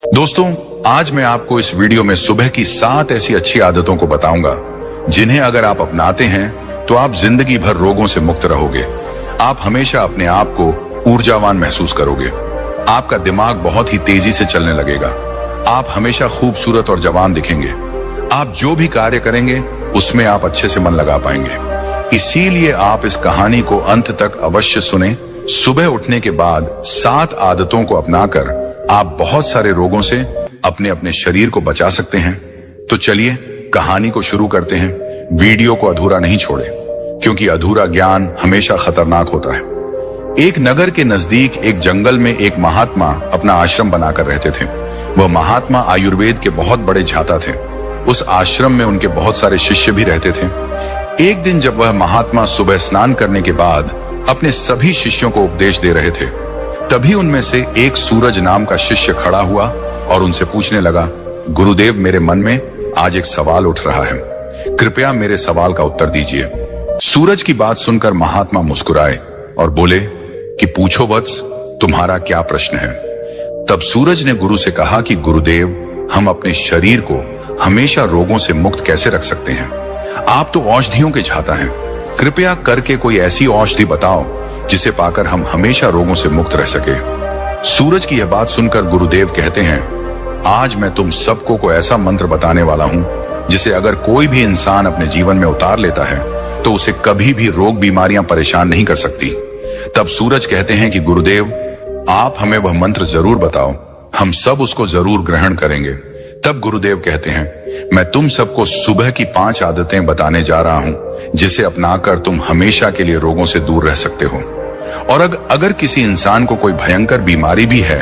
दोस्तों, आज मैं आपको इस वीडियो में सुबह की 7 ऐसी अच्छी आदतों को बताऊंगा जिन्हें अगर आप अपनाते हैं तो आप जिंदगी भर रोगों से मुक्त रहोगे। आप हमेशा अपने आप को ऊर्जावान महसूस करोगे। आपका दिमाग बहुत ही तेजी से चलने लगेगा। आप हमेशा खूबसूरत और जवान दिखेंगे। आप जो भी कार्य करेंगे उसमें आप अच्छे से मन लगा पाएंगे। इसीलिए आप इस कहानी को अंत तक अवश्य सुने। सुबह उठने के बाद 7 आदतों को अपनाकर आप बहुत सारे रोगों से अपने अपने शरीर को बचा सकते हैं। तो चलिए कहानी को शुरू करते हैं। वीडियो को अधूरा नहीं छोड़े, क्योंकि अधूरा ज्ञान हमेशा खतरनाक होता है। एक नगर के नजदीक एक जंगल में एक महात्मा अपना आश्रम बनाकर रहते थे। वह महात्मा आयुर्वेद के बहुत बड़े झाता थे। उस आश्रम में उनके बहुत सारे शिष्य भी रहते थे। एक दिन जब वह महात्मा सुबह स्नान करने के बाद अपने सभी शिष्यों को उपदेश दे रहे थे, तभी उनमें से एक सूरज नाम का शिष्य खड़ा हुआ और उनसे पूछने लगा, गुरुदेव, मेरे मन में आज एक सवाल उठ रहा है, कृपया मेरे सवाल का उत्तर दीजिए। सूरज की बात सुनकर महात्मा मुस्कुराए और बोले कि पूछो वत्स, तुम्हारा क्या प्रश्न है। तब सूरज ने गुरु से कहा कि गुरुदेव, हम अपने शरीर को हमेशा रोगों से मुक्त कैसे रख सकते हैं। आप तो औषधियों के झाता हैं, कृपया करके कोई ऐसी औषधि बताओ जिसे पाकर हम हमेशा रोगों से मुक्त रह सके। सूरज की यह बात सुनकर गुरुदेव कहते हैं, आज मैं तुम सबको को ऐसा मंत्र बताने वाला हूं जिसे अगर कोई भी इंसान अपने जीवन में उतार लेता है तो उसे कभी भी रोग बीमारियां परेशान नहीं कर सकती। तब सूरज कहते हैं कि गुरुदेव, आप हमें वह मंत्र जरूर बताओ, हम सब उसको जरूर ग्रहण करेंगे। तब गुरुदेव कहते हैं, मैं तुम सबको सुबह की 5 आदतें बताने जा रहा हूं जिसे अपनाकर तुम हमेशा के लिए रोगों से दूर रह सकते हो। और अगर किसी इंसान को कोई भयंकर बीमारी भी है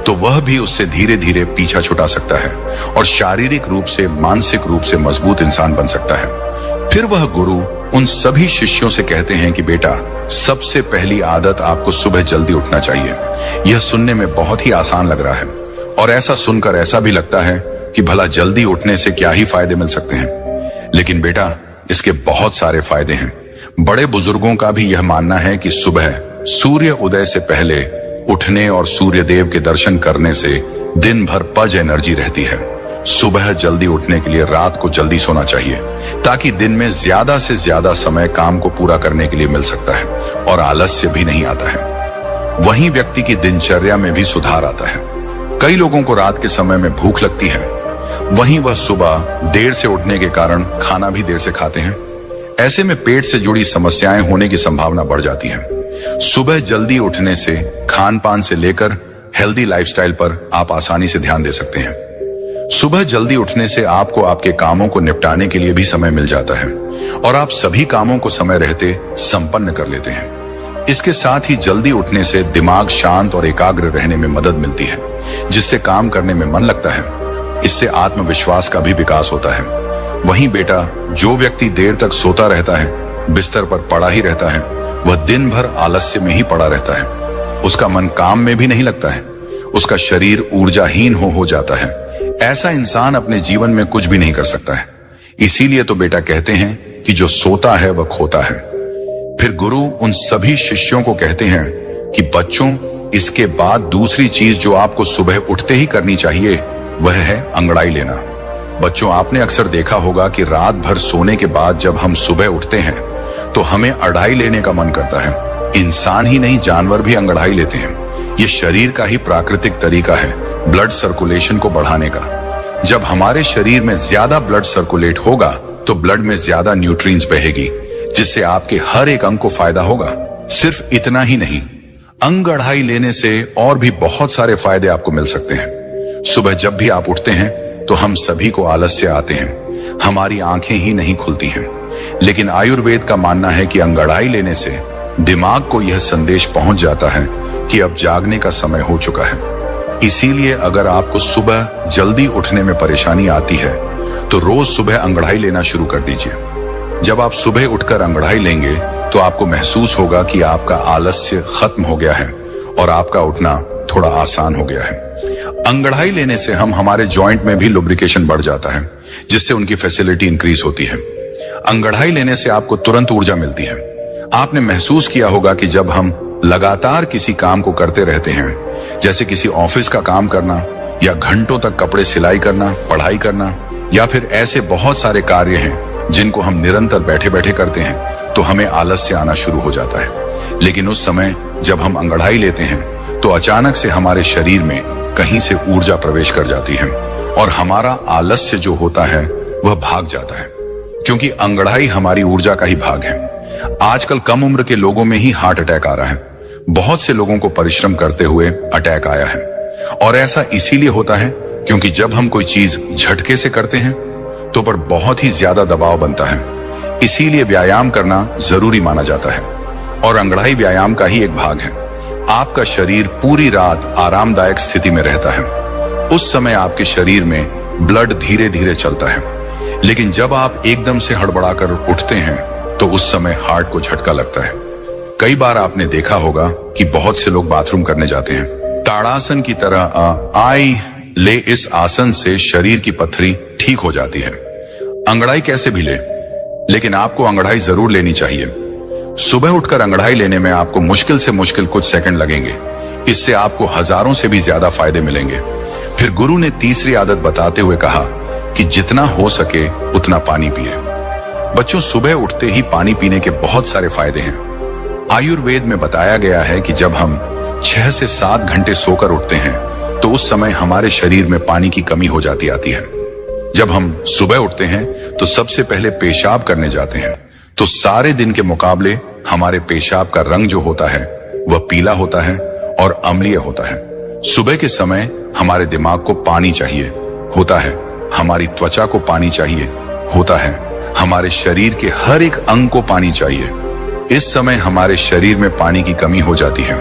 तो वह भी उससे धीरे धीरे पीछा छुटा सकता है और शारीरिक रूप से मानसिक रूप से मजबूत इंसान बन सकता है। फिर वह गुरु उन सभी शिष्यों से कहते हैं कि बेटा, सबसे पहली आदत आपको सुबह जल्दी उठना चाहिए। यह सुनने में बहुत ही आसान लग रहा है और ऐसा सुनकर ऐसा भी लगता है कि भला जल्दी उठने से क्या ही फायदे मिल सकते हैं। लेकिन बेटा, इसके बहुत सारे फायदे हैं। बड़े बुजुर्गों का भी यह मानना है कि सुबह सूर्य उदय से पहले उठने और सूर्य देव के दर्शन करने से दिन भर पज एनर्जी रहती है। सुबह जल्दी उठने के लिए रात को जल्दी सोना चाहिए ताकि दिन में ज्यादा से ज्यादा समय काम को पूरा करने के लिए मिल सकता है और आलस्य भी नहीं आता है। वहीं व्यक्ति की दिनचर्या में भी सुधार आता है। कई लोगों को रात के समय में भूख लगती है, वहीं वह सुबह देर से उठने के कारण खाना भी देर से खाते हैं। ऐसे में पेट से जुड़ी समस्याएं होने की संभावना बढ़ जाती है। सुबह जल्दी उठने से खान पान से लेकर हेल्दी लाइफस्टाइल पर आप आसानी से ध्यान दे सकते हैं। सुबह जल्दी उठने से आपको आपके कामों को निपटाने के लिए भी समय मिल जाता है और आप सभी कामों को समय रहते संपन्न कर लेते हैं। इसके साथ ही जल्दी उठने से दिमाग शांत और एकाग्र रहने में मदद मिलती है, जिससे काम करने में मन लगता है। इससे आत्मविश्वास का भी विकास होता है। वहीं बेटा, जो व्यक्ति देर तक सोता रहता है, बिस्तर पर पड़ा ही रहता है, वह दिन भर आलस्य में ही पड़ा रहता है। उसका मन काम में भी नहीं लगता है। उसका शरीर ऊर्जाहीन हो जाता है। ऐसा इंसान अपने जीवन में कुछ भी नहीं कर सकता है। इसीलिए तो बेटा कहते हैं कि जो सोता है वह खोता है। फिर गुरु उन सभी शिष्यों को कहते हैं कि बच्चों, इसके बाद दूसरी चीज जो आपको सुबह उठते ही करनी चाहिए वह है अंगड़ाई लेना। बच्चों, आपने अक्सर देखा होगा कि रात भर सोने के बाद जब हम सुबह उठते हैं तो हमें अढ़ाई लेने का मन करता है। इंसान ही नहीं, जानवर भी अंगड़ाई लेते हैं। ये शरीर का ही प्राकृतिक तरीका है ब्लड सर्कुलेशन को बढ़ाने का। जब हमारे शरीर में ज्यादा ब्लड सर्कुलेट होगा तो ब्लड में ज्यादा न्यूट्रिएंट्स बहेगी, जिससे आपके हर एक अंग को फायदा होगा। सिर्फ इतना ही नहीं, अंग अढ़ाई लेने से और भी बहुत सारे फायदे आपको मिल सकते हैं। सुबह जब भी आप उठते हैं तो हम सभी को आलस्य आते हैं, हमारी आंखें ही नहीं खुलती हैं। लेकिन आयुर्वेद का मानना है कि अंगड़ाई लेने से दिमाग को यह संदेश पहुंच जाता है कि अब जागने का समय हो चुका है। इसीलिए अगर आपको सुबह जल्दी उठने में परेशानी आती है तो रोज सुबह अंगड़ाई लेना शुरू कर दीजिए। जब आप सुबह उठकर अंगड़ाई लेंगे तो आपको महसूस होगा कि आपका आलस्य खत्म हो गया है और आपका उठना थोड़ा आसान हो गया है। अंगड़ाई लेने से हमारे जॉइंट में भी लुब्रिकेशन बढ़ जाता है, जिससे उनकी फैसिलिटी इंक्रीज होती है। अंगड़ाई लेने से आपको तुरंत ऊर्जा मिलती है। आपने महसूस किया होगा कि जब हम लगातार किसी काम को करते रहते हैं, जैसे किसी ऑफिस का काम करना या घंटों तक कपड़े सिलाई करना, पढ़ाई करना, या फिर ऐसे बहुत सारे कार्य हैं जिनको हम निरंतर बैठे बैठे करते हैं, तो हमें आलस्य आना शुरू हो जाता है। लेकिन उस समय जब हम अंगड़ाई लेते हैं तो अचानक से हमारे शरीर में कहीं से ऊर्जा प्रवेश कर जाती है और हमारा आलस्य जो होता है वह भाग जाता है, क्योंकि अंगड़ाई हमारी ऊर्जा का ही भाग है। आजकल कम उम्र के लोगों में ही हार्ट अटैक आ रहा है। बहुत से लोगों को परिश्रम करते हुए अटैक आया है, और ऐसा इसीलिए होता है क्योंकि जब हम कोई चीज झटके से करते हैं तो पर बहुत ही ज्यादा दबाव बनता है। इसीलिए व्यायाम करना जरूरी माना जाता है, और अंगड़ाई व्यायाम का ही एक भाग है। आपका शरीर पूरी रात आरामदायक स्थिति में रहता है। उस समय आपके शरीर में ब्लड धीरे धीरे चलता है, लेकिन जब आप एकदम से हड़बड़ाकर उठते हैं तो उस समय हार्ट को झटका लगता है। कई बार आपने देखा होगा कि बहुत से लोग बाथरूम करने जाते हैं। ताड़ासन की तरह आई ले इस आसन से शरीर की पत्थरी ठीक हो जाती है। अंगड़ाई कैसे भी ले, लेकिन आपको अंगड़ाई जरूर लेनी चाहिए। सुबह उठकर अंगड़ाई लेने में आपको मुश्किल से मुश्किल कुछ सेकंड लगेंगे। इससे आपको हजारों से भी ज्यादा फायदे मिलेंगे। फिर गुरु ने तीसरी आदत बताते हुए कहा कि जितना हो सके उतना पानी पिए। बच्चों, सुबह उठते ही पानी पीने के बहुत सारे फायदे हैं। आयुर्वेद में बताया गया है कि जब हम 6 से 7 घंटे सोकर उठते हैं तो उस समय हमारे शरीर में पानी की कमी हो जाती आती है। जब हम सुबह उठते हैं तो सबसे पहले पेशाब करने जाते हैं, तो सारे दिन के मुकाबले हमारे पेशाब का रंग जो होता है वह पीला होता है और अम्लीय होता है। सुबह के समय हमारे दिमाग को पानी चाहिए होता है, हमारी त्वचा को पानी चाहिए होता है, हमारे शरीर के हर एक अंग को पानी चाहिए। इस समय हमारे शरीर में पानी की कमी हो जाती है,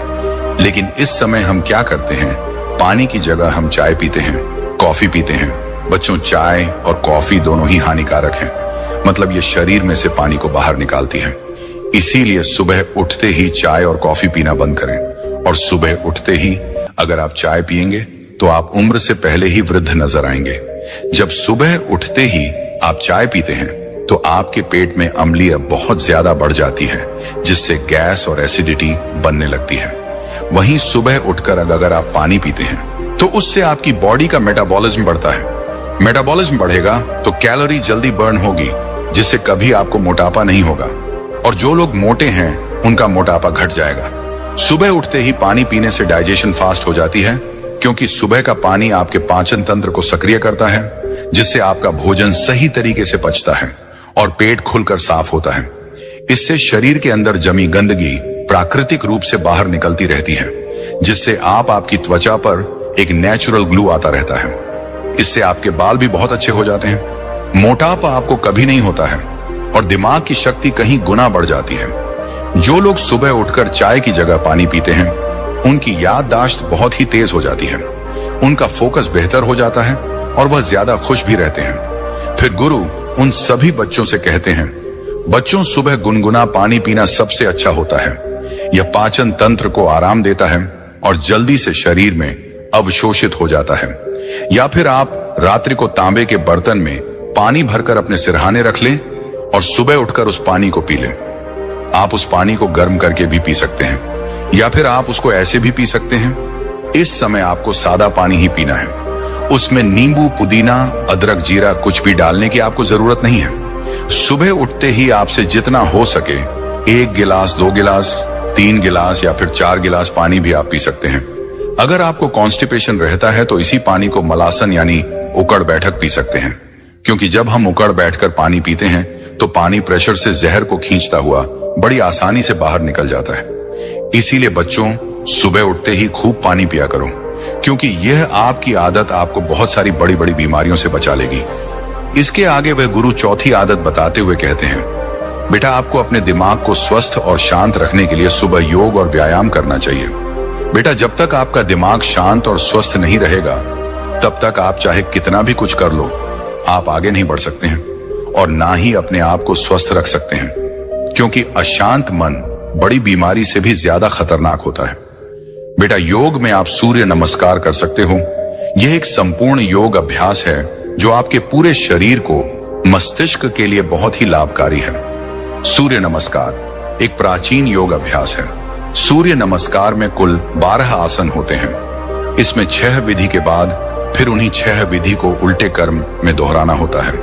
लेकिन इस समय हम क्या करते हैं? पानी की जगह हम चाय पीते हैं, कॉफी पीते हैं। बच्चों, चाय और कॉफी दोनों ही हानिकारक हैं, मतलब ये शरीर में से पानी को बाहर निकालती है। इसीलिए सुबह उठते ही चाय और कॉफी पीना बंद करें, और सुबह उठते ही अगर आप चाय पिएंगे तो आप उम्र से पहले ही वृद्ध नजर आएंगे। जब सुबह उठते ही आप चाय पीते हैं तो आपके पेट में अम्लीय बहुत ज्यादा बढ़ जाती है, जिससे गैस और एसिडिटी बनने लगती है। वहीं सुबह उठकर अगर आप पानी पीते हैं तो उससे आपकी बॉडी का मेटाबॉलिज्म बढ़ता है। मेटाबॉलिज्म बढ़ेगा तो कैलोरी जल्दी बर्न होगी, जिससे कभी आपको मोटापा नहीं होगा, और जो लोग मोटे हैं उनका मोटापा घट जाएगा। सुबह उठते ही पानी पीने से डाइजेशन फास्ट हो जाती है, क्योंकि सुबह का पानी आपके पाचन तंत्र को सक्रिय करता है, जिससे आपका भोजन सही तरीके से पचता है और पेट खुलकर साफ होता है। इससे शरीर के अंदर जमी गंदगी प्राकृतिक रूप से बाहर निकलती रहती है, जिससे आपकी त्वचा पर एक नेचुरल ग्लू आता रहता है। इससे आपके बाल भी बहुत अच्छे हो जाते हैं। मोटापा आपको कभी नहीं होता है, और दिमाग की शक्ति कहीं गुना बढ़ जाती है। जो लोग सुबह उठकर चाय की जगह पानी पीते हैं उनकी याददाश्त बहुत ही तेज हो जाती है, उनका फोकस बेहतर हो जाता है और वह ज्यादा खुश भी रहते हैं। फिर गुरु उन सभी बच्चों से कहते हैं, बच्चों, सुबह गुनगुना पानी पीना सबसे अच्छा होता है। यह पाचन तंत्र को आराम देता है और जल्दी से शरीर में अवशोषित हो जाता है। या फिर आप रात्रि को तांबे के बर्तन में पानी भरकर अपने सिरहाने रख लें और सुबह उठकर उस पानी को पी लें। आप उस पानी को गर्म करके भी पी सकते हैं, या फिर आप उसको ऐसे भी पी सकते हैं। इस समय आपको सादा पानी ही पीना है। उसमें नींबू, पुदीना, अदरक, जीरा कुछ भी डालने की आपको जरूरत नहीं है। सुबह उठते ही आपसे जितना हो सके 1 गिलास, 2 गिलास, 3 गिलास या फिर 4 गिलास पानी भी आप पी सकते हैं। अगर आपको कॉन्स्टिपेशन रहता है तो इसी पानी को मलासन यानी उकड़ बैठक पी सकते हैं, क्योंकि जब हम उकड़ बैठकर पानी पीते हैं तो पानी प्रेशर से जहर को खींचता हुआ बड़ी आसानी से बाहर निकल जाता है। इसीलिए बच्चों, सुबह उठते ही खूब पानी पिया करो, क्योंकि यह आपकी आदत आपको बहुत सारी बड़ी बड़ी बीमारियों से बचा लेगी। इसके आगे वह गुरु चौथी आदत बताते हुए कहते हैं, बेटा, आपको अपने दिमाग को स्वस्थ और शांत रखने के लिए सुबह योग और व्यायाम करना चाहिए। बेटा, जब तक आपका दिमाग शांत और स्वस्थ नहीं रहेगा तब तक आप चाहे कितना भी कुछ कर लो, आप आगे नहीं बढ़ सकते हैं और ना ही अपने आप को स्वस्थ रख सकते हैं, क्योंकि अशांत मन बड़ी बीमारी से भी ज्यादा खतरनाक होता है। बेटा, योग में आप सूर्य नमस्कार कर सकते हो। यह एक संपूर्ण योग अभ्यास है जो आपके पूरे शरीर को, मस्तिष्क के लिए बहुत ही लाभकारी है। सूर्य नमस्कार एक प्राचीन योग अभ्यास है। सूर्य नमस्कार में कुल 12 आसन होते हैं। इसमें 6 विधि के बाद फिर उन्हीं 6 विधि को उल्टे क्रम में दोहराना होता है।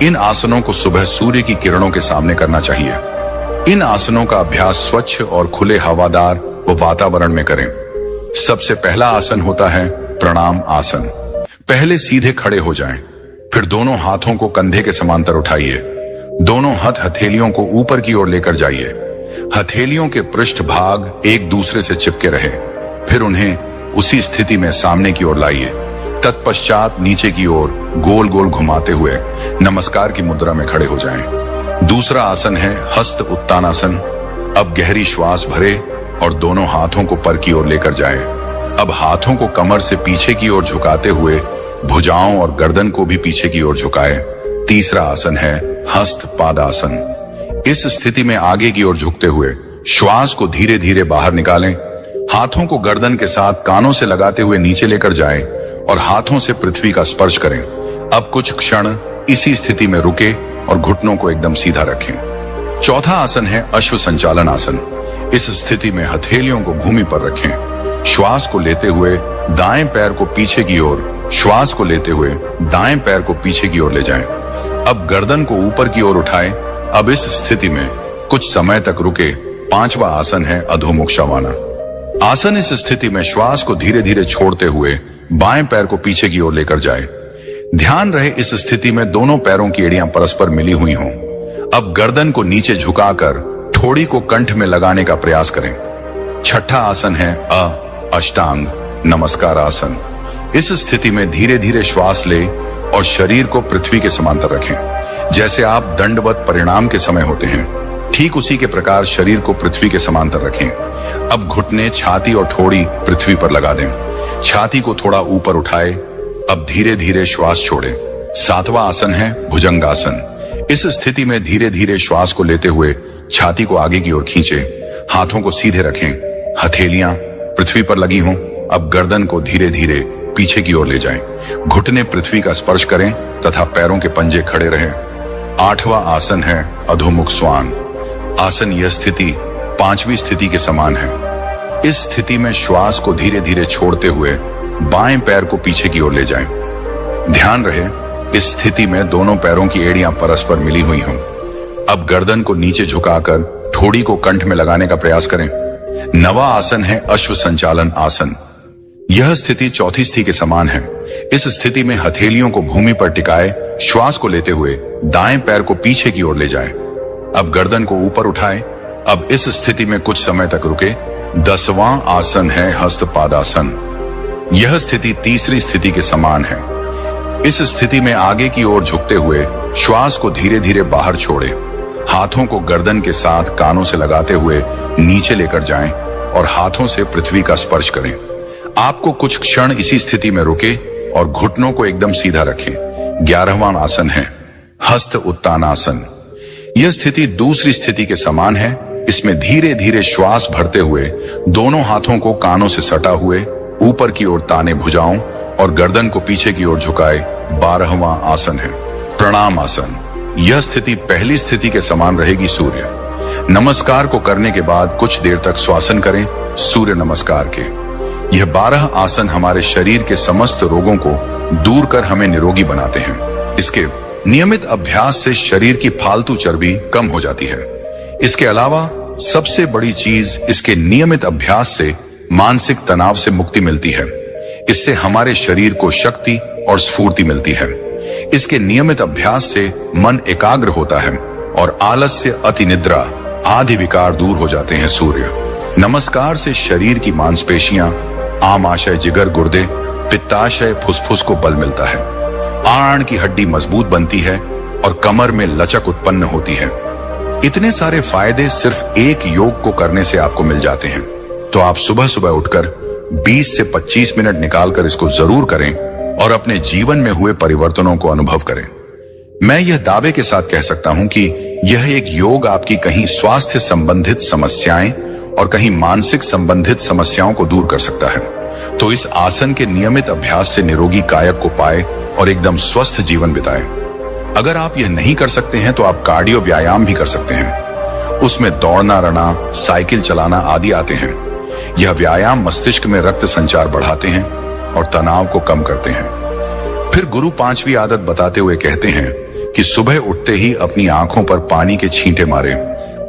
इन आसनों को सुबह सूर्य की किरणों के सामने करना चाहिए। इन आसनों का अभ्यास स्वच्छ और खुले हवादार व वातावरण में करें। सबसे पहला आसन होता है प्रणाम आसन। पहले सीधे खड़े हो जाएं, फिर दोनों हाथों को कंधे के समांतर उठाइए। दोनों हथेलियों को ऊपर की ओर लेकर जाइए। हथेलियों के पृष्ठ भाग एक दूसरे से चिपके रहे। फिर उन्हें उसी स्थिति में सामने की ओर लाइए। तत्पश्चात नीचे की ओर गोल गोल घुमाते हुए नमस्कार की मुद्रा में खड़े हो जाएं। दूसरा आसन है हस्त उत्तानासन। अब गहरी श्वास भरे और दोनों हाथों को पर की ओर लेकर जाएं। अब हाथों को कमर से पीछे की ओर झुकाते हुए भुजाओं और गर्दन को भी पीछे की ओर झुकाएं। तीसरा आसन है हस्त पादासन। इस स्थिति में आगे की ओर झुकते हुए श्वास को धीरे धीरे बाहर निकालें। हाथों को गर्दन के साथ कानों से लगाते हुए नीचे लेकर जाएं और हाथों से पृथ्वी का स्पर्श करें। अब कुछ क्षण इसी स्थिति में रुके और घुटनों को एकदम सीधा रखें। चौथा आसन है अश्व संचालन आसन। इस स्थिति में हथेलियों को भूमि पर रखें। श्वास को लेते हुए दाएं पैर को पीछे की ओर, श्वास को लेते हुए दाएं पैर को पीछे की ओर ले जाएं। अब गर्दन को ऊपर की ओर उठाएं। अब इस स्थिति में कुछ समय तक रुके। पांचवा आसन है अधोमुख शवाना आसन। इस स्थिति में श्वास को धीरे धीरे छोड़ते हुए बाएं पैर को पीछे की ओर लेकर जाएं। ध्यान रहे इस स्थिति में दोनों पैरों की एड़ियां परस्पर मिली हुई हों। अब गर्दन को नीचे झुकाकर ठोड़ी को कंठ में लगाने का प्रयास करें। छठा आसन है अष्टांग नमस्कार आसन। इस स्थिति में धीरे धीरे श्वास ले और शरीर को पृथ्वी के समांतर रखें। जैसे आप दंडवत परिणाम के समय होते हैं, ठीक उसी के प्रकार शरीर को पृथ्वी के समांतर रखें। अब घुटने, छाती और ठोड़ी पृथ्वी पर लगा दें। छाती को थोड़ा ऊपर उठाए। अब धीरे धीरे श्वास छोड़ें। सातवां आसन है भुजंगासन। इस स्थिति में धीरे धीरे श्वास को लेते हुए छाती को आगे की ओर खींचे। हाथों को सीधे रखें। हथेलियां पृथ्वी पर लगी हों। अब गर्दन को धीरे धीरे पीछे की ओर ले जाएं। घुटने पृथ्वी का स्पर्श करें तथा पैरों के पंजे खड़े रहें। आठवां आसन है अधोमुख स्वान आसन। यह स्थिति पांचवी स्थिति के समान है। इस स्थिति में श्वास को धीरे धीरे छोड़ते हुए बाएं पैर को पीछे की ओर ले जाएं। ध्यान रहे इस स्थिति में दोनों पैरों की एड़ियां परस्पर मिली हुई हों। अब गर्दन को नीचे झुकाकर ठोड़ी को कंठ में लगाने का प्रयास करें। नवा आसन है अश्व संचालन आसन। यह स्थिति चौथी स्थिति के समान है। इस स्थिति में हथेलियों को भूमि पर टिकाए श्वास को लेते हुए दाएं पैर को पीछे की ओर ले जाएं। अब गर्दन को ऊपर उठाएं। अब इस स्थिति में कुछ समय तक रुके। 10वां आसन है हस्तपादासन। यह स्थिति तीसरी स्थिति के समान है। इस स्थिति में आगे की ओर झुकते हुए श्वास को धीरे धीरे बाहर छोड़ें। हाथों को गर्दन के साथ कानों से लगाते हुए नीचे लेकर जाएं और हाथों से पृथ्वी का स्पर्श करें। आपको कुछ क्षण इसी स्थिति में रुके और घुटनों को एकदम सीधा रखें। 11वां आसन है हस्त उत्तानासन। यह स्थिति दूसरी स्थिति के समान है। इसमें धीरे धीरे श्वास भरते हुए दोनों हाथों को कानों से सटा हुए ऊपर की ओर ताने भुजाओं और गर्दन को पीछे की ओर झुकाए 12वां आसन है प्रणाम आसन। यह स्थिति पहली स्थिति के समान रहेगी सूर्य नमस्कार को करने के बाद कुछ देर तक श्वासन करें सूर्य नमस्कार के। यह 12 आसन हमारे शरीर के समस्त रोगों को दूर कर हमें निरोगी बनाते हैं। इसके नियमित अभ्यास से शरीर की फालतू चर्बी कम हो जाती है। इसके अलावा सबसे बड़ी चीज इसके नियमित अभ्यास से मानसिक तनाव से मुक्ति मिलती है। इससे हमारे शरीर को शक्ति और स्फूर्ति मिलती है। इसके नियमित अभ्यास से मन एकाग्र होता है और आलस्य, अति निद्रा आदि विकार दूर हो जाते हैं। सूर्य नमस्कार से शरीर की मांसपेशियां, आमाशय, जिगर, गुर्दे, पित्ताशय, फुसफुस को बल मिलता है। आंत की हड्डी मजबूत बनती है और कमर में लचक उत्पन्न होती है। इतने सारे फायदे सिर्फ एक योग को करने से आपको मिल जाते हैं। तो आप सुबह सुबह उठकर 20 से 25 मिनट निकालकर इसको जरूर करें और अपने जीवन में हुए परिवर्तनों को अनुभव करें। मैं यह दावे के साथ कह सकता हूं कि यह एक योग आपकी कहीं स्वास्थ्य संबंधित समस्याएं और कहीं मानसिक संबंधित समस्याओं को दूर कर सकता है। तो इस आसन के नियमित अभ्यास से निरोगी कायक को पाए और एकदम स्वस्थ जीवन बिताएं। अगर आप यह नहीं कर सकते हैं तो आप कार्डियो व्यायाम भी कर सकते हैं। उसमें दौड़ना, रना, साइकिल चलाना आदि आते हैं। यह व्यायाम मस्तिष्क में रक्त संचार बढ़ाते हैं, और तनाव को कम करते हैं। फिर गुरु पांचवी आदत बताते हुए कहते हैं कि सुबह उठते ही अपनी आंखों पर पानी के छींटे मारें।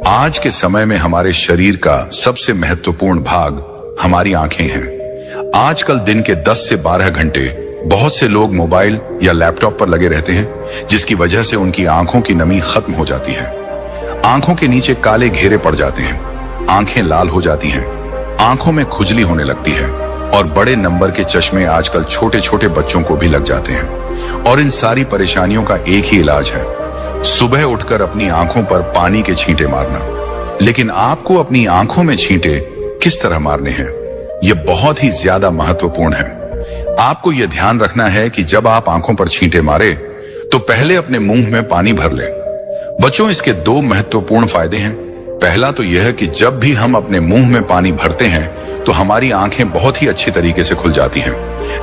आज के समय में हमारे शरीर का सबसे महत्वपूर्ण भाग हमारी आंखें हैं। आजकल दिन के 10 से 12 घंटे बहुत से लोग मोबाइल या लैपटॉप पर लगे रहते हैं, जिसकी वजह से उनकी आंखों की नमी खत्म हो जाती है। आंखों के नीचे काले घेरे पड़ जाते हैं, आंखें लाल हो जाती हैं, आंखों में खुजली होने लगती है और बड़े नंबर के चश्मे आजकल छोटे छोटे बच्चों को भी लग जाते हैं। और इन सारी परेशानियों का एक ही इलाज है, सुबह उठकर अपनी आंखों पर पानी के छींटे मारना। लेकिन आपको अपनी आंखों में छींटे किस तरह मारने हैं, यह बहुत ही ज्यादा महत्वपूर्ण है। आपको यह ध्यान रखना है कि जब आप आंखों पर छींटे मारे तो पहले अपने मुंह में पानी भर लें। बच्चों, इसके 2 महत्वपूर्ण फायदे हैं। पहला तो यह है कि जब भी हम अपने मुंह में पानी भरते हैं तो हमारी आंखें बहुत ही अच्छी तरीके से खुल जाती हैं,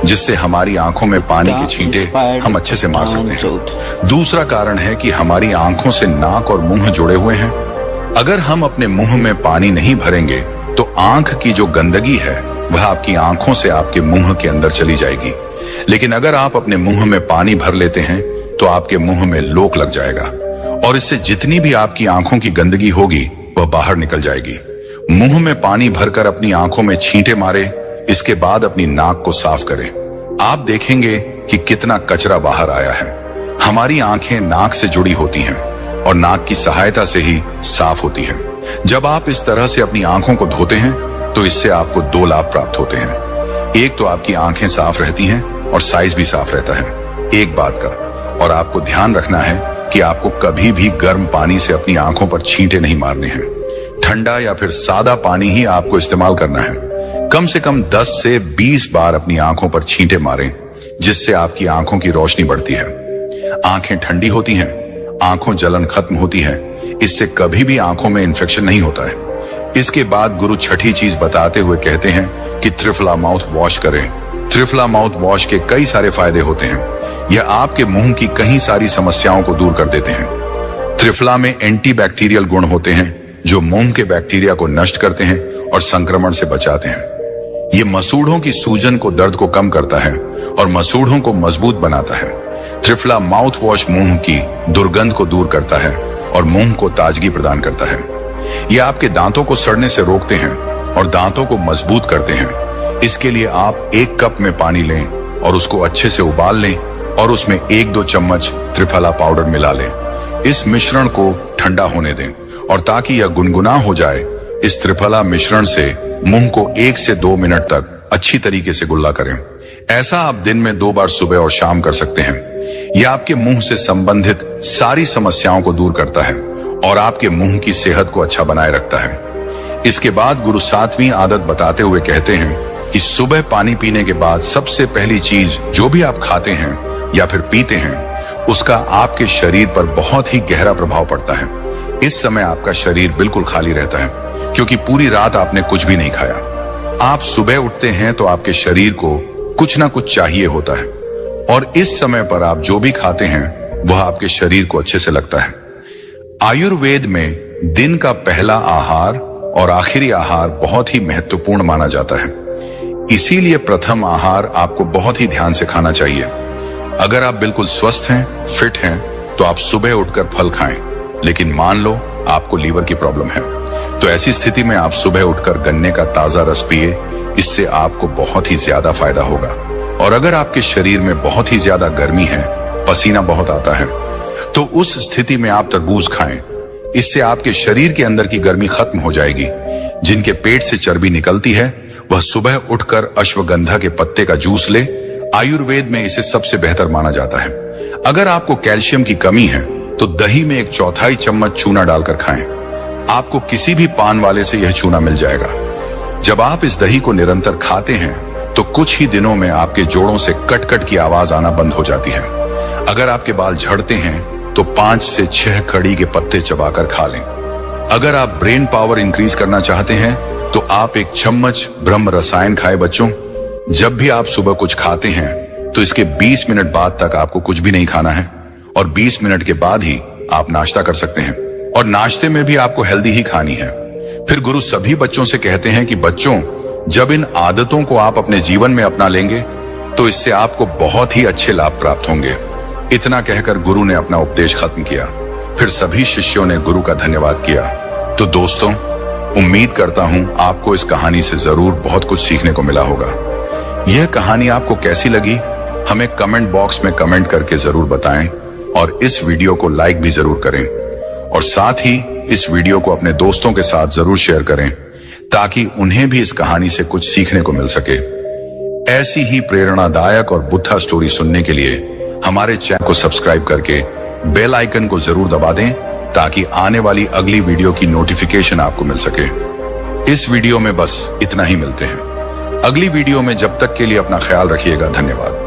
जिससे हमारी आंखों में पानी के छींटे हम अच्छे से मार सकते हैं। दूसरा कारण है कि हमारी आंखों से नाक और मुंह जुड़े हुए हैं। अगर हम अपने मुंह में पानी नहीं भरेंगे तो आंख की जो गंदगी है वह आपकी आंखों से आपके मुंह के अंदर चली जाएगी। लेकिन अगर आप अपने मुंह में पानी भर लेते हैं तो आपके मुंह में लोक लग जाएगा और इससे जितनी भी आपकी आंखों की गंदगी होगी वह बाहर निकल जाएगी। मुंह में पानी भरकर अपनी आंखों में छींटे मारे, इसके बाद अपनी नाक को साफ करें। आप देखेंगे कि कितना कचरा बाहर आया है। हमारी आंखें नाक से जुड़ी होती हैं और नाक की सहायता से ही साफ होती हैं। जब आप इस तरह से अपनी आंखों को धोते हैं तो इससे आपको 2 लाभ प्राप्त होते हैं। एक तो आपकी आंखें साफ रहती हैं और साइज भी साफ रहता है, एक बात का। और आपको ध्यान रखना है कि आपको कभी भी गर्म पानी से अपनी आंखों पर छींटे नहीं मारने हैं। ठंडा या फिर सादा पानी ही आपको इस्तेमाल करना है। कम से कम 10 से 20 बार अपनी आंखों पर छींटे मारें, जिससे आपकी आंखों की रोशनी बढ़ती है। आंखें ठंडी होती हैं, आंखों जलन खत्म होती है, इससे कभी भी आंखों में इंफेक्शन नहीं होता है। इसके बाद गुरु छठी चीज बताते हुए कहते हैं कि त्रिफला माउथ वॉश करें। त्रिफला माउथ वॉश के कई सारे फायदे होते हैं। यह आपके मुंह की कई सारी समस्याओं को दूर कर देते हैं। त्रिफला में एंटीबैक्टीरियल गुण होते हैं जो मुंह के बैक्टीरिया को नष्ट करते हैं और संक्रमण से बचाते हैं। ये मसूड़ों की सूजन को, दर्द को कम करता है और मसूड़ों को मजबूत बनाता है। त्रिफला माउथ वॉश मुंह की दुर्गंध को दूर करता है और मुंह को ताजगी प्रदान करता है। यह आपके दांतों को सड़ने से रोकते हैं और दांतों को मजबूत करते हैं। इसके लिए आप 1 कप में पानी लें और उसको अच्छे से उबाल लें और उसमें 1-2 चम्मच त्रिफला पाउडर मिला लें। इस मिश्रण को ठंडा होने दें और ताकि यह गुनगुना हो जाए, इस त्रिफला मिश्रण से मुंह को 1 से 2 मिनट तक अच्छी तरीके से गुल्ला करें। ऐसा आप दिन में 2 बार सुबह और शाम कर सकते हैं। यह आपके मुंह से संबंधित सारी समस्याओं को दूर करता है और आपके मुंह की सेहत को अच्छा बनाए रखता है। इसके बाद गुरु 7वीं आदत बताते हुए कहते हैं कि सुबह पानी पीने के बाद सबसे पहली चीज जो भी आप खाते हैं या फिर पीते हैं, उसका आपके शरीर पर बहुत ही गहरा प्रभाव पड़ता है। इस समय आपका शरीर बिल्कुल खाली रहता है क्योंकि पूरी रात आपने कुछ भी नहीं खाया। आप सुबह उठते हैं तो आपके शरीर को कुछ ना कुछ चाहिए होता है और इस समय पर आप जो भी खाते हैं वह आपके शरीर को अच्छे से लगता है। आयुर्वेद में दिन का पहला आहार और आखिरी आहार बहुत ही महत्वपूर्ण माना जाता है। इसीलिए प्रथम आहार आपको बहुत ही ध्यान से खाना चाहिए। अगर आप बिल्कुल स्वस्थ हैं, फिट हैं, तो आप सुबह उठकर फल खाएं। लेकिन मान लो आपको लीवर की प्रॉब्लम है, तो ऐसी स्थिति में आप सुबह उठकर गन्ने का ताजा रस पिए। इससे आपको बहुत ही ज्यादा फायदा होगा। और अगर आपके शरीर में बहुत ही ज्यादा गर्मी है, पसीना बहुत आता है, तो उस स्थिति में आप तरबूज खाएं। इससे आपके शरीर के अंदर की गर्मी खत्म हो जाएगी। जिनके पेट से चर्बी निकलती है वह सुबह उठकर अश्वगंधा के पत्ते का जूस ले। आयुर्वेद में इसे सबसे बेहतर माना जाता है। अगर आपको कैल्शियम की कमी है तो दही में 1/4 चम्मच चूना डालकर खाएं। आपको किसी भी पान वाले से यह चूना मिल जाएगा। जब आप इस दही को निरंतर खाते हैं तो कुछ ही दिनों में आपके जोड़ों से कट कट की आवाज आना बंद हो जाती है। अगर आपके बाल झड़ते हैं तो 5 से 6 कड़ी के पत्ते चबाकर खा लें। अगर आप ब्रेन पावर इंक्रीज करना चाहते हैं तो आप 1 चम्मच ब्रह्म रसायन खाएं। बच्चों, जब भी आप सुबह कुछ खाते हैं तो इसके 20 मिनट बाद तक आपको कुछ भी नहीं खाना है और 20 मिनट के बाद ही आप नाश्ता कर सकते हैं। और नाश्ते में भी आपको हेल्दी ही खानी है। फिर गुरु सभी बच्चों से कहते हैं कि बच्चों, जब इन आदतों को आप अपने जीवन में अपना लेंगे तो इससे आपको बहुत ही अच्छे लाभ प्राप्त होंगे। इतना कहकर गुरु ने अपना उपदेश खत्म किया। फिर सभी शिष्यों ने गुरु का धन्यवाद किया। तो दोस्तों, उम्मीद करता हूं आपको इस कहानी से जरूर बहुत कुछ सीखने को मिला होगा। यह कहानी आपको कैसी लगी हमें कमेंट बॉक्स में कमेंट करके जरूर बताएं और इस वीडियो को लाइक भी जरूर करें और साथ ही इस वीडियो को अपने दोस्तों के साथ जरूर शेयर करें ताकि उन्हें भी इस कहानी से कुछ सीखने को मिल सके। ऐसी ही प्रेरणादायक और बुद्धा स्टोरी सुनने के लिए हमारे चैनल को सब्सक्राइब करके बेल आइकन को जरूर दबा दें ताकि आने वाली अगली वीडियो की नोटिफिकेशन आपको मिल सके। इस वीडियो में बस इतना ही, मिलते हैं अगली वीडियो में। जब तक के लिए अपना ख्याल रखिएगा। धन्यवाद।